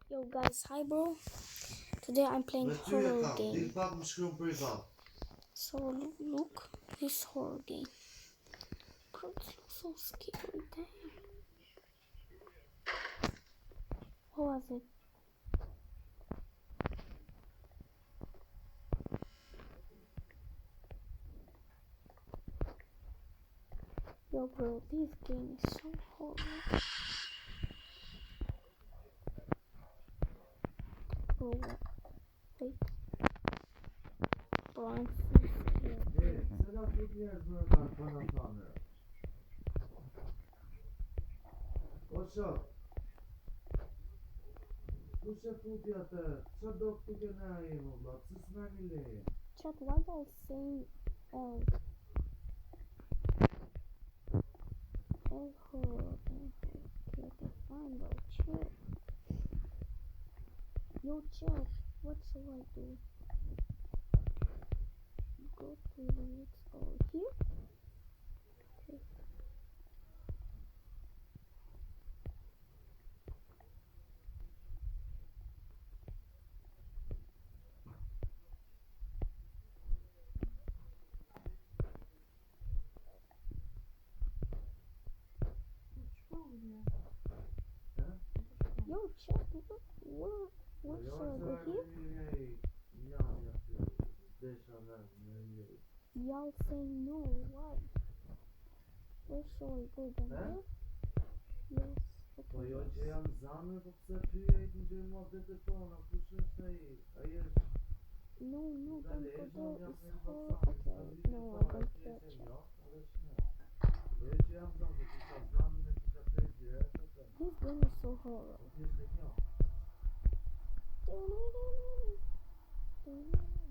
Yo guys, hi bro. Today I'm playing horror game. So look, this horror game. Bro, it looks so scary, damn. What was it? Yo bro, this game is so horrible. Bro, what? Wait. Bro, I'm so scared. What's up? What's up, Putia? Shut up, Chat, why are you saying L? L horror. Okay, fine bro, chill. Yo chat, what shall I do? Go to the next over here. Okay. Yo chat, what shall I go here? Y'all saying no, why? Where shall I go then? There? Yes, okay. No, don't go there, it's horror. Okay, no, I don't care, chat. This game is so horror.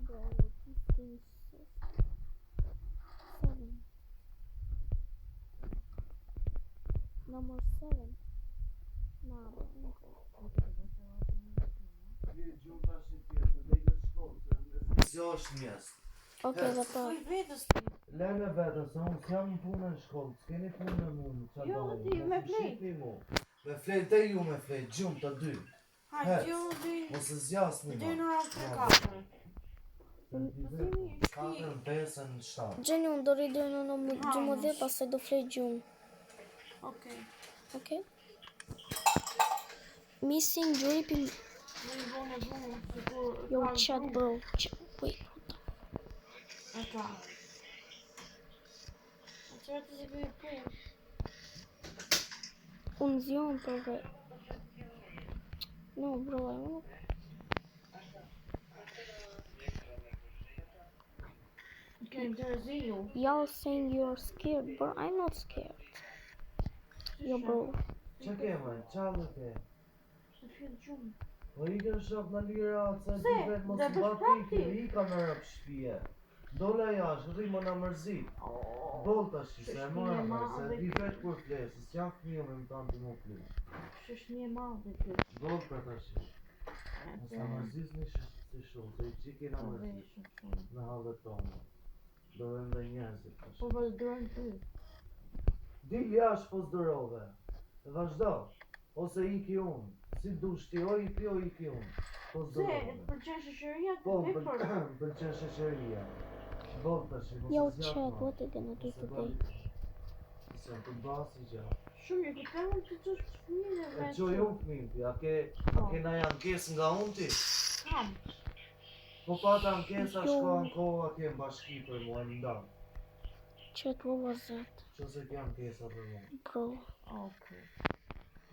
Bro, this game is so scary. 7. Number 7. Nah, bro, I'm okay, zapra. Lene vetës, unë s'jam në punë në shkollë, s'keni punë në mundë. Jo, ti me flejt. Me flejt e ju me flejt, gjumë të dy. Hajde, mos e zjas një ma. 2 në orë 3-4. 4, 5, 7. Gjeni, unë do rridoj në gjumë dhe, pasaj do flej gjumë. Okej. Okay? Missing dripping. Yo, chat, bro. Wait. Eka. Atëra të se bëjë punë. Unë zion, bro. No, bro, I won't. Okay, there's you. Y'all saying you're scared, but I'm not scared. Yo, bro. Që ke, man? Qalë ke? Se fjellë gjumë. Po i kërë shok në lira, se Se, ti vetë mos dhe i bësh bati, praktik. i ka në rëpë shpije. Dole jashtë, rrimo në mërzit. Dol të shi, se e mora me, se ti vetë kur flesë, s'jam fëmijë me më tanë të më flesë. Shështë një madhe ty. Dol për të shi. Mos në mërzis një si shumë, se i qiki në mërzit. Në halët tonë. Do dhe ndë njerëzit. Po vëldojnë ty. Dil jashtë po zdërove. Dhe vazhdo. Ose iki unë. Si dush ti, o iki unë. Po Se, zdërove. përqen shëshëria të Po, vepër. pëlqen shëshëria. Dol të shi, mos Yo, e zjatë chat, ma. what are you gonna do today? Se të basi gja. Shumë, ju këtë mund të qështë fëmijë E vetë. qo ju fëmijë, a ke na janë kes nga unë ti? Kam. Po pata ankesa shko në kohë atje në bashki për mua në ndanë. Chat, what was that? Qo se kja ankesa për mua. Bro. Okej.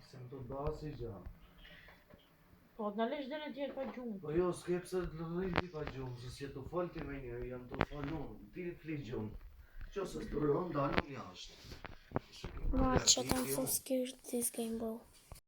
Se më të basi gja. Po, në lesh dhe në tjerë pa gjumë. Po jo, s'ke pse të rrinë ti pa gjumë, se si e të falë ti me njërë, janë të falë unë, ti fli gjumë. Qo se s'të rënë, dalë unë jashtë. Nah, chat, I'm so scared of this game, bro.